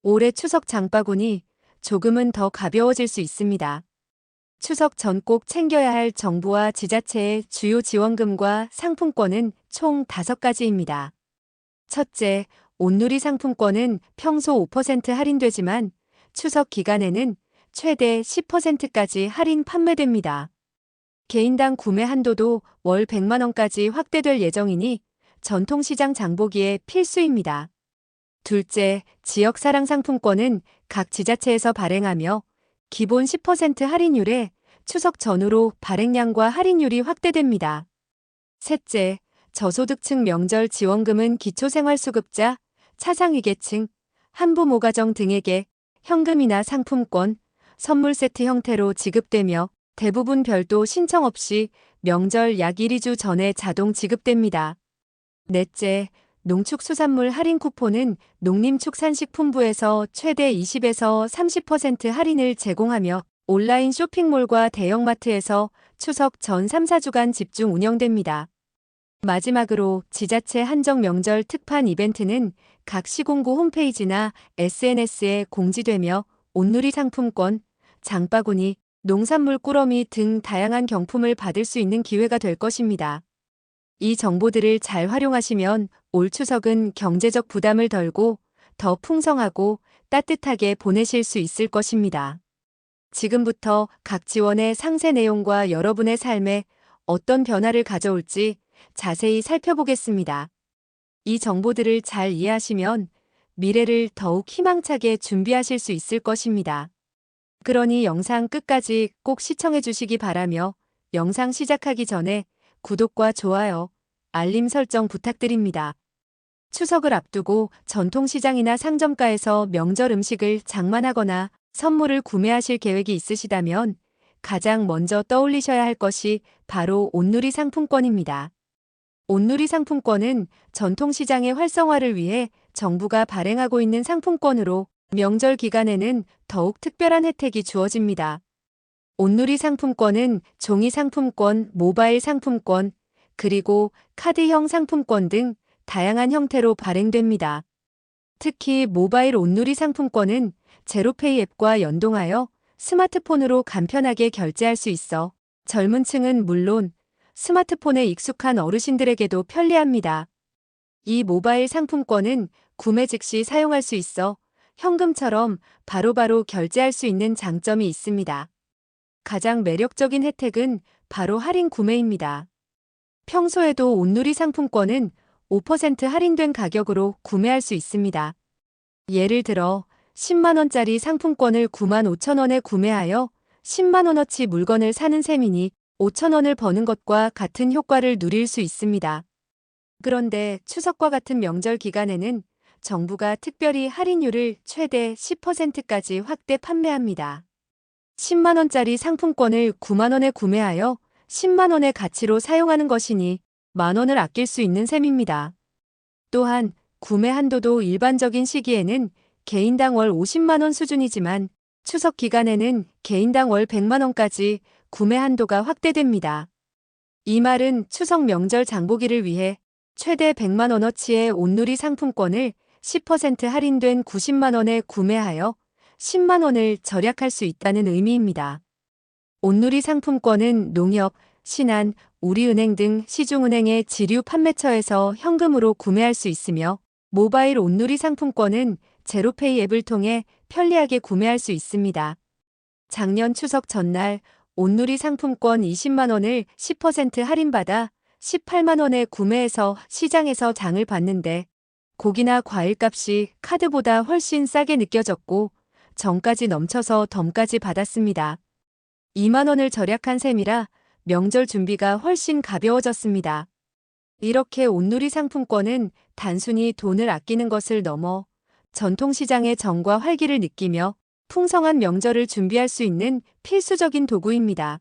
올해 추석 장바구니 조금은 더 가벼워질 수 있습니다. 추석 전 꼭 챙겨야 할 정부와 지자체의 주요 지원금과 상품권은 총 5가지입니다. 첫째, 온누리 상품권은 평소 5% 할인되지만 추석 기간에는 최대 10%까지 할인 판매됩니다. 개인당 구매 한도도 월 100만 원까지 확대될 예정이니 전통시장 장보기에 필수입니다. 둘째, 지역사랑 상품권은 각 지자체에서 발행하며 기본 10% 할인율에 추석 전후로 발행량과 할인율이 확대됩니다. 셋째, 저소득층 명절 지원금은 기초생활수급자, 차상위계층, 한부모가정 등에게 현금이나 상품권, 선물 세트 형태로 지급되며 대부분 별도 신청 없이 명절 약 1-2주 전에 자동 지급됩니다. 넷째, 농축수산물 할인 쿠폰은 농림축산식품부에서 최대 20에서 30% 할인을 제공하며 온라인 쇼핑몰과 대형마트에서 추석 전 3-4주간 집중 운영됩니다. 마지막으로 지자체 한정 명절 특판 이벤트는 각 시군구 홈페이지나 SNS에 공지되며 온누리 상품권, 장바구니, 농산물 꾸러미 등 다양한 경품을 받을 수 있는 기회가 될 것입니다. 이 정보들을 잘 활용하시면 올 추석은 경제적 부담을 덜고 더 풍성하고 따뜻하게 보내실 수 있을 것입니다. 지금부터 각 지원의 상세 내용과 여러분의 삶에 어떤 변화를 가져올지 자세히 살펴보겠습니다. 이 정보들을 잘 이해하시면 미래를 더욱 희망차게 준비하실 수 있을 것입니다. 그러니 영상 끝까지 꼭 시청해 주시기 바라며 영상 시작하기 전에 구독과 좋아요, 알림 설정 부탁드립니다. 추석을 앞두고 전통시장이나 상점가에서 명절 음식을 장만하거나 선물을 구매하실 계획이 있으시다면 가장 먼저 떠올리셔야 할 것이 바로 온누리 상품권입니다. 온누리 상품권은 전통시장의 활성화를 위해 정부가 발행하고 있는 상품권으로 명절 기간에는 더욱 특별한 혜택이 주어집니다. 온누리 상품권은 종이 상품권, 모바일 상품권, 그리고 카드형 상품권 등 다양한 형태로 발행됩니다. 특히 모바일 온누리 상품권은 제로페이 앱과 연동하여 스마트폰으로 간편하게 결제할 수 있어 젊은 층은 물론 스마트폰에 익숙한 어르신들에게도 편리합니다. 이 모바일 상품권은 구매 즉시 사용할 수 있어 현금처럼 바로바로 결제할 수 있는 장점이 있습니다. 가장 매력적인 혜택은 바로 할인 구매입니다. 평소에도 온누리 상품권은 5% 할인된 가격으로 구매할 수 있습니다. 예를 들어 10만 원짜리 상품권을 9만 5천 원에 구매하여 10만 원어치 물건을 사는 셈이니 5천 원을 버는 것과 같은 효과를 누릴 수 있습니다. 그런데 추석과 같은 명절 기간에는 정부가 특별히 할인율을 최대 10%까지 확대 판매합니다. 10만 원짜리 상품권을 9만 원에 구매하여 10만 원의 가치로 사용하는 것이니 만 원을 아낄 수 있는 셈입니다. 또한 구매 한도도 일반적인 시기에는 개인당 월 50만 원 수준이지만 추석 기간에는 개인당 월 100만 원까지 구매 한도가 확대됩니다. 이 말은 추석 명절 장보기를 위해 최대 100만 원어치의 온누리 상품권을 10% 할인된 90만 원에 구매하여 10만 원을 절약할 수 있다는 의미입니다. 온누리 상품권은 농협, 신한, 우리은행 등 시중은행의 지류 판매처에서 현금으로 구매할 수 있으며 모바일 온누리 상품권은 제로페이 앱을 통해 편리하게 구매할 수 있습니다. 작년 추석 전날 온누리 상품권 20만 원을 10% 할인받아 18만 원에 구매해서 시장에서 장을 봤는데 고기나 과일값이 카드보다 훨씬 싸게 느껴졌고 정까지 넘쳐서 덤까지 받았습니다. 2만 원을 절약한 셈이라 명절 준비가 훨씬 가벼워졌습니다. 이렇게 온누리 상품권은 단순히 돈을 아끼는 것을 넘어 전통시장의 정과 활기를 느끼며 풍성한 명절을 준비할 수 있는 필수적인 도구입니다.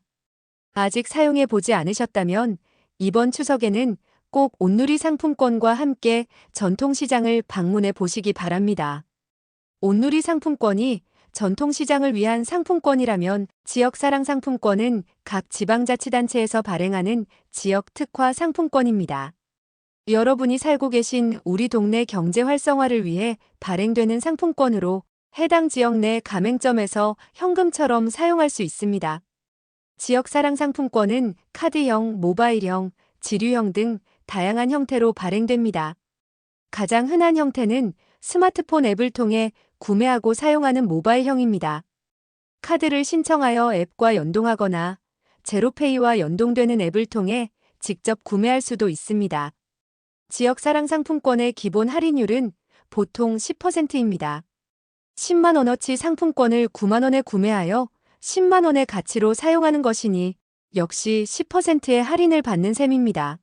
아직 사용해 보지 않으셨다면 이번 추석에는 꼭 온누리 상품권과 함께 전통시장을 방문해 보시기 바랍니다. 온누리 상품권이 전통시장을 위한 상품권이라면 지역사랑 상품권은 각 지방자치단체에서 발행하는 지역 특화 상품권입니다. 여러분이 살고 계신 우리 동네 경제 활성화를 위해 발행되는 상품권으로 해당 지역 내 가맹점에서 현금처럼 사용할 수 있습니다. 지역 사랑 상품권은 카드형, 모바일형, 지류형 등 다양한 형태로 발행됩니다. 가장 흔한 형태는 스마트폰 앱을 통해 구매하고 사용하는 모바일형입니다. 카드를 신청하여 앱과 연동하거나 제로페이와 연동되는 앱을 통해 직접 구매할 수도 있습니다. 지역 사랑 상품권의 기본 할인율은 보통 10%입니다. 10만 원어치 상품권을 9만 원에 구매하여 10만 원의 가치로 사용하는 것이니 역시 10%의 할인을 받는 셈입니다.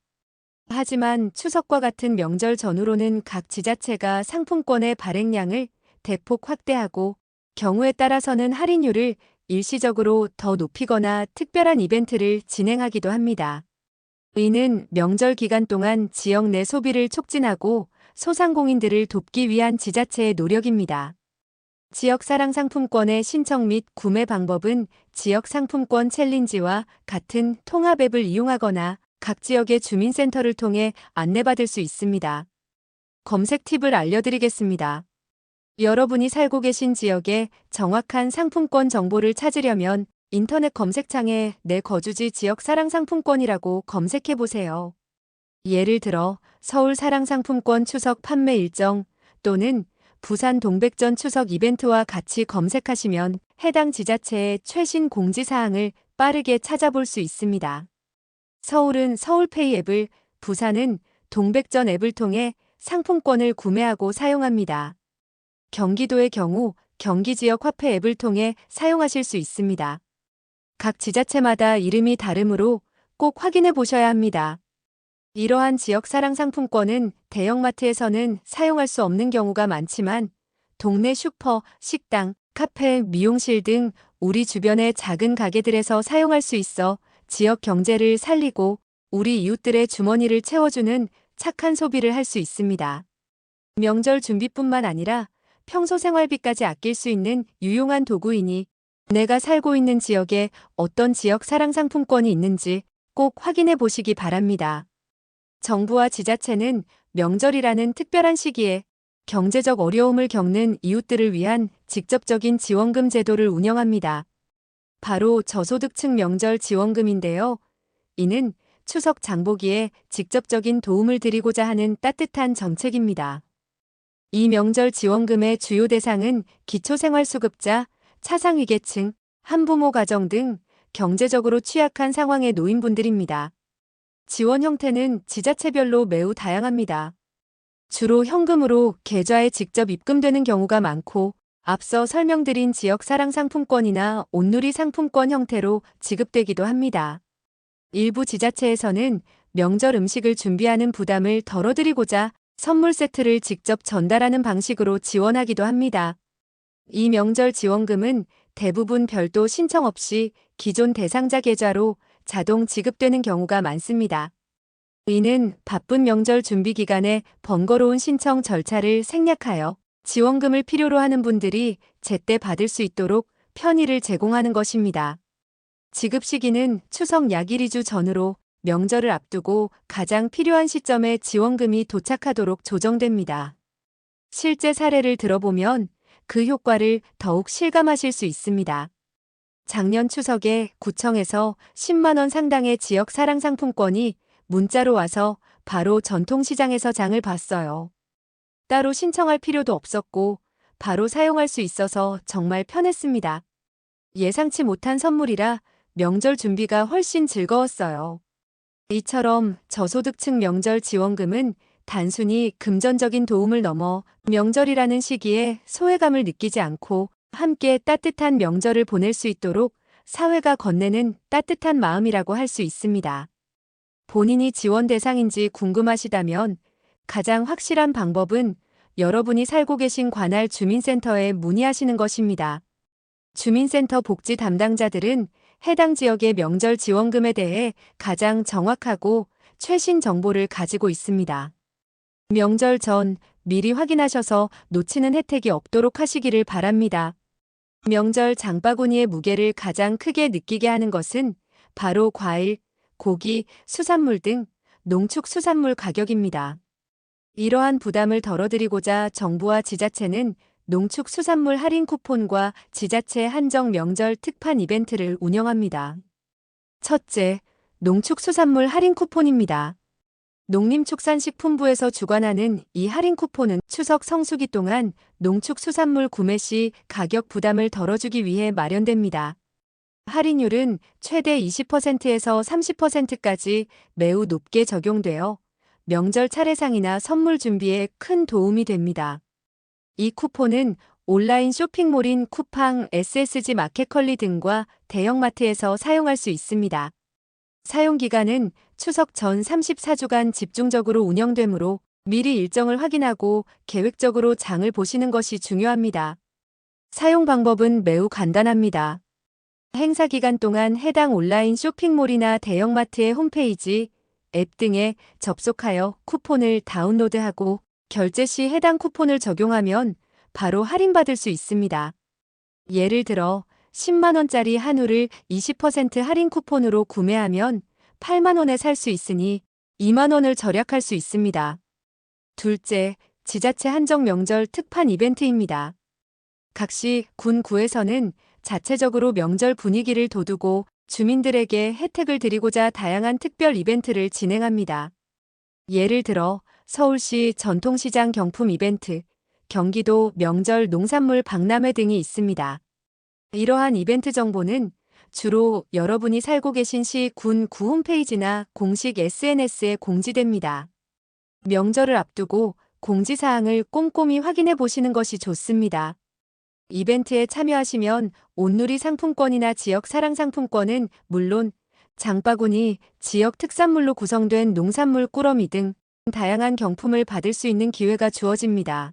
하지만 추석과 같은 명절 전후로는 각 지자체가 상품권의 발행량을 대폭 확대하고 경우에 따라서는 할인율을 일시적으로 더 높이거나 특별한 이벤트를 진행하기도 합니다. 이는 명절 기간 동안 지역 내 소비를 촉진하고 소상공인들을 돕기 위한 지자체의 노력입니다. 지역 사랑 상품권의 신청 및 구매 방법은 지역 상품권 챌린지와 같은 통합 앱을 이용하거나 각 지역의 주민센터를 통해 안내받을 수 있습니다. 검색 팁을 알려드리겠습니다. 여러분이 살고 계신 지역의 정확한 상품권 정보를 찾으려면 인터넷 검색창에 내 거주지 지역 사랑 상품권이라고 검색해 보세요. 예를 들어 서울 사랑 상품권 추석 판매 일정 또는 부산 동백전 추석 이벤트와 같이 검색하시면 해당 지자체의 최신 공지사항을 빠르게 찾아볼 수 있습니다. 서울은 서울페이 앱을, 부산은 동백전 앱을 통해 상품권을 구매하고 사용합니다. 경기도의 경우 경기 지역 화폐 앱을 통해 사용하실 수 있습니다. 각 지자체마다 이름이 다르므로 꼭 확인해 보셔야 합니다. 이러한 지역 사랑 상품권은 대형마트에서는 사용할 수 없는 경우가 많지만 동네 슈퍼, 식당, 카페, 미용실 등 우리 주변의 작은 가게들에서 사용할 수 있어 지역 경제를 살리고 우리 이웃들의 주머니를 채워주는 착한 소비를 할 수 있습니다. 명절 준비뿐만 아니라 평소 생활비까지 아낄 수 있는 유용한 도구이니 내가 살고 있는 지역에 어떤 지역 사랑 상품권이 있는지 꼭 확인해 보시기 바랍니다. 정부와 지자체는 명절이라는 특별한 시기에 경제적 어려움을 겪는 이웃들을 위한 직접적인 지원금 제도를 운영합니다. 바로 저소득층 명절 지원금인데요. 이는 추석 장보기에 직접적인 도움을 드리고자 하는 따뜻한 정책입니다. 이 명절 지원금의 주요 대상은 기초생활수급자, 차상위계층, 한부모 가정 등 경제적으로 취약한 상황의 노인분들입니다. 지원 형태는 지자체별로 매우 다양합니다. 주로 현금으로 계좌에 직접 입금되는 경우가 많고 앞서 설명드린 지역 사랑 상품권이나 온누리 상품권 형태로 지급되기도 합니다. 일부 지자체에서는 명절 음식을 준비하는 부담을 덜어드리고자 선물 세트를 직접 전달하는 방식으로 지원하기도 합니다. 이 명절 지원금은 대부분 별도 신청 없이 기존 대상자 계좌로 자동 지급되는 경우가 많습니다. 이는 바쁜 명절 준비 기간에 번거로운 신청 절차를 생략하여 지원금을 필요로 하는 분들이 제때 받을 수 있도록 편의를 제공하는 것입니다. 지급 시기는 추석 약 1-2주 전으로 명절을 앞두고 가장 필요한 시점에 지원금이 도착하도록 조정됩니다. 실제 사례를 들어보면 그 효과를 더욱 실감하실 수 있습니다. 작년 추석에 구청에서 10만 원 상당의 지역 사랑 상품권이 문자로 와서 바로 전통시장에서 장을 봤어요. 따로 신청할 필요도 없었고 바로 사용할 수 있어서 정말 편했습니다. 예상치 못한 선물이라 명절 준비가 훨씬 즐거웠어요. 이처럼 저소득층 명절 지원금은 단순히 금전적인 도움을 넘어 명절이라는 시기에 소외감을 느끼지 않고 함께 따뜻한 명절을 보낼 수 있도록 사회가 건네는 따뜻한 마음이라고 할 수 있습니다. 본인이 지원 대상인지 궁금하시다면 가장 확실한 방법은 여러분이 살고 계신 관할 주민센터에 문의하시는 것입니다. 주민센터 복지 담당자들은 해당 지역의 명절 지원금에 대해 가장 정확하고 최신 정보를 가지고 있습니다. 명절 전 미리 확인하셔서 놓치는 혜택이 없도록 하시기를 바랍니다. 명절 장바구니의 무게를 가장 크게 느끼게 하는 것은 바로 과일, 고기, 수산물 등 농축수산물 가격입니다. 이러한 부담을 덜어드리고자 정부와 지자체는 농축수산물 할인 쿠폰과 지자체 한정 명절 특판 이벤트를 운영합니다. 첫째, 농축수산물 할인 쿠폰입니다. 농림축산식품부에서 주관하는 이 할인 쿠폰은 추석 성수기 동안 농축수산물 구매 시 가격 부담을 덜어주기 위해 마련됩니다. 할인율은 최대 20%에서 30%까지 매우 높게 적용되어 명절 차례상이나 선물 준비에 큰 도움이 됩니다. 이 쿠폰은 온라인 쇼핑몰인 쿠팡, SSG 마켓컬리 등과 대형마트에서 사용할 수 있습니다. 사용 기간은 추석 전 34주간 집중적으로 운영되므로 미리 일정을 확인하고 계획적으로 장을 보시는 것이 중요합니다. 사용 방법은 매우 간단합니다. 행사 기간 동안 해당 온라인 쇼핑몰이나 대형마트의 홈페이지, 앱 등에 접속하여 쿠폰을 다운로드하고 결제 시 해당 쿠폰을 적용하면 바로 할인받을 수 있습니다. 예를 들어 10만원짜리 한우를 20% 할인 쿠폰으로 구매하면 8만원에 살 수 있으니 2만원을 절약할 수 있습니다. 둘째, 지자체 한정 명절 특판 이벤트입니다. 각시 군구에서는 자체적으로 명절 분위기를 돋우고 주민들에게 혜택을 드리고자 다양한 특별 이벤트를 진행합니다. 예를 들어 서울시 전통시장 경품 이벤트, 경기도 명절 농산물 박람회 등이 있습니다. 이러한 이벤트 정보는 주로 여러분이 살고 계신 시 군구 홈페이지나 공식 SNS에 공지됩니다. 명절을 앞두고 공지사항을 꼼꼼히 확인해 보시는 것이 좋습니다. 이벤트에 참여하시면 온누리 상품권이나 지역 사랑 상품권은 물론 장바구니, 지역 특산물로 구성된 농산물 꾸러미 등 다양한 경품을 받을 수 있는 기회가 주어집니다.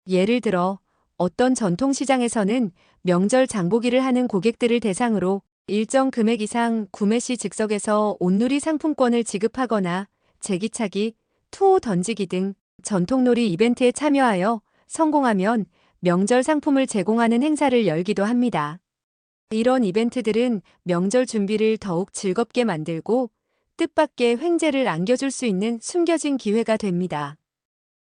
예를 들어 어떤 전통시장에서는 명절 장보기를 하는 고객들을 대상으로 일정 금액 이상 구매 시 즉석에서 온누리 상품권을 지급하거나 제기차기, 투호 던지기 등 전통놀이 이벤트에 참여하여 성공하면 명절 상품을 제공하는 행사를 열기도 합니다. 이런 이벤트들은 명절 준비를 더욱 즐겁게 만들고 뜻밖의 횡재를 안겨줄 수 있는 숨겨진 기회가 됩니다.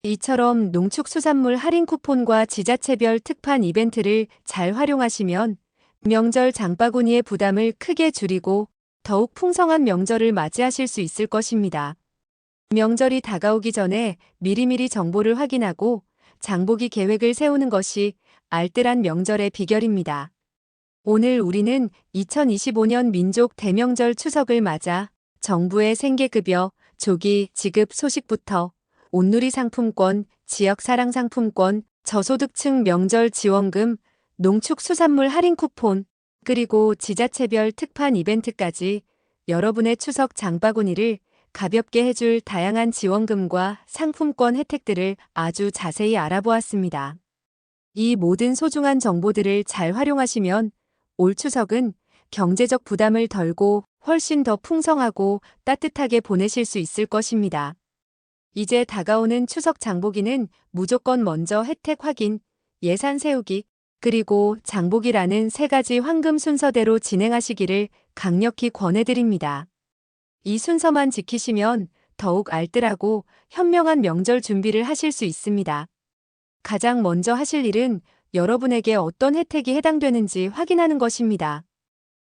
이처럼 농축수산물 할인 쿠폰과 지자체별 특판 이벤트를 잘 활용하시면 명절 장바구니의 부담을 크게 줄이고 더욱 풍성한 명절을 맞이하실 수 있을 것입니다. 명절이 다가오기 전에 미리미리 정보를 확인하고 장보기 계획을 세우는 것이 알뜰한 명절의 비결입니다. 오늘 우리는 2025년 민족 대명절 추석을 맞아 정부의 생계급여, 조기 지급 소식부터 온누리 상품권, 지역 사랑 상품권, 저소득층 명절 지원금, 농축수산물 할인 쿠폰, 그리고 지자체별 특판 이벤트까지 여러분의 추석 장바구니를 가볍게 해줄 다양한 지원금과 상품권 혜택들을 아주 자세히 알아보았습니다. 이 모든 소중한 정보들을 잘 활용하시면 올 추석은 경제적 부담을 덜고 훨씬 더 풍성하고 따뜻하게 보내실 수 있을 것입니다. 이제 다가오는 추석 장보기는 무조건 먼저 혜택 확인, 예산 세우기, 그리고 장보기라는 3가지 황금 순서대로 진행하시기를 강력히 권해드립니다. 이 순서만 지키시면 더욱 알뜰하고 현명한 명절 준비를 하실 수 있습니다. 가장 먼저 하실 일은 여러분에게 어떤 혜택이 해당되는지 확인하는 것입니다.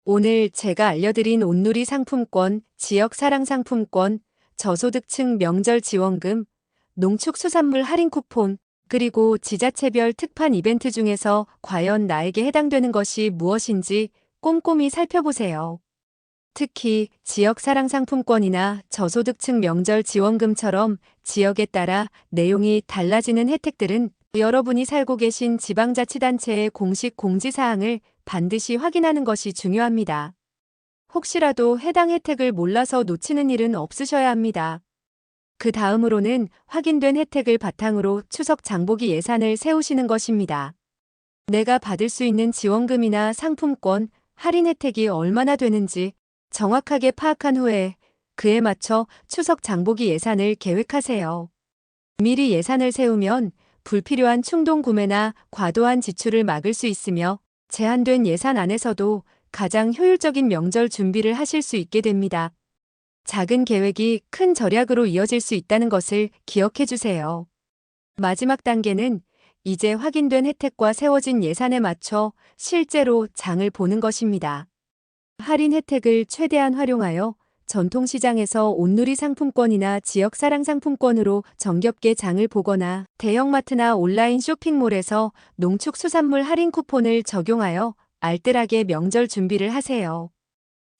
오늘 제가 알려드린 온누리 상품권, 지역 사랑 상품권, 저소득층 명절 지원금, 농축수산물 할인 쿠폰, 그리고 지자체별 특판 이벤트 중에서 과연 나에게 해당되는 것이 무엇인지 꼼꼼히 살펴보세요. 특히 지역 사랑 상품권이나 저소득층 명절 지원금처럼 지역에 따라 내용이 달라지는 혜택들은 여러분이 살고 계신 지방자치단체의 공식 공지사항을 반드시 확인하는 것이 중요합니다. 혹시라도 해당 혜택을 몰라서 놓치는 일은 없으셔야 합니다. 그 다음으로는 확인된 혜택을 바탕으로 추석 장보기 예산을 세우시는 것입니다. 내가 받을 수 있는 지원금이나 상품권, 할인 혜택이 얼마나 되는지 정확하게 파악한 후에 그에 맞춰 추석 장보기 예산을 계획하세요. 미리 예산을 세우면 불필요한 충동 구매나 과도한 지출을 막을 수 있으며 제한된 예산 안에서도 가장 효율적인 명절 준비를 하실 수 있게 됩니다. 작은 계획이 큰 절약으로 이어질 수 있다는 것을 기억해 주세요. 마지막 단계는 이제 확인된 혜택과 세워진 예산에 맞춰 실제로 장을 보는 것입니다. 할인 혜택을 최대한 활용하여 전통시장에서 온누리 상품권이나 지역사랑 상품권으로 정겹게 장을 보거나 대형마트나 온라인 쇼핑몰에서 농축수산물 할인 쿠폰을 적용하여 알뜰하게 명절 준비를 하세요.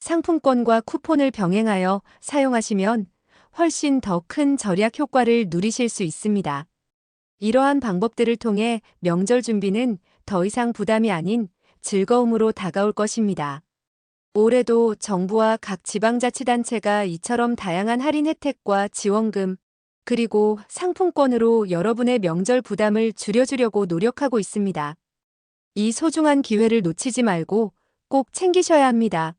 상품권과 쿠폰을 병행하여 사용하시면 훨씬 더 큰 절약 효과를 누리실 수 있습니다. 이러한 방법들을 통해 명절 준비는 더 이상 부담이 아닌 즐거움으로 다가올 것입니다. 올해도 정부와 각 지방자치단체가 이처럼 다양한 할인 혜택과 지원금, 그리고 상품권으로 여러분의 명절 부담을 줄여주려고 노력하고 있습니다. 이 소중한 기회를 놓치지 말고 꼭 챙기셔야 합니다.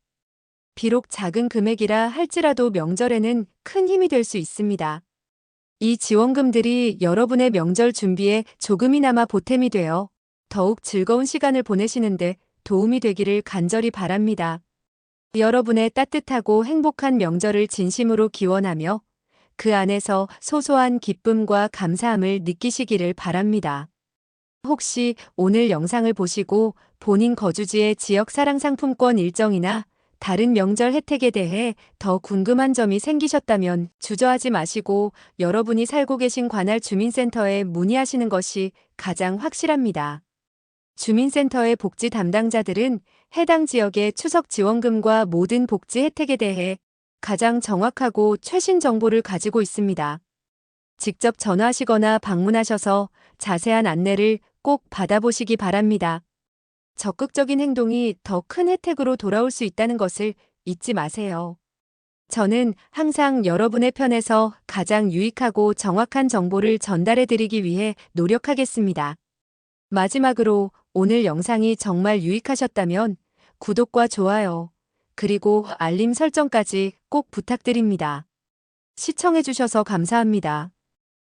비록 작은 금액이라 할지라도 명절에는 큰 힘이 될 수 있습니다. 이 지원금들이 여러분의 명절 준비에 조금이나마 보탬이 되어 더욱 즐거운 시간을 보내시는데 도움이 되기를 간절히 바랍니다. 여러분의 따뜻하고 행복한 명절을 진심으로 기원하며 그 안에서 소소한 기쁨과 감사함을 느끼시기를 바랍니다. 혹시 오늘 영상을 보시고 본인 거주지의 지역 사랑 상품권 일정이나 다른 명절 혜택에 대해 더 궁금한 점이 생기셨다면 주저하지 마시고 여러분이 살고 계신 관할 주민센터에 문의하시는 것이 가장 확실합니다. 주민센터의 복지 담당자들은 해당 지역의 추석 지원금과 모든 복지 혜택에 대해 가장 정확하고 최신 정보를 가지고 있습니다. 직접 전화하시거나 방문하셔서 자세한 안내를 꼭 받아보시기 바랍니다. 적극적인 행동이 더 큰 혜택으로 돌아올 수 있다는 것을 잊지 마세요. 저는 항상 여러분의 편에서 가장 유익하고 정확한 정보를 전달해 드리기 위해 노력하겠습니다. 마지막으로 오늘 영상이 정말 유익하셨다면 구독과 좋아요, 그리고 알림 설정까지 꼭 부탁드립니다. 시청해 주셔서 감사합니다.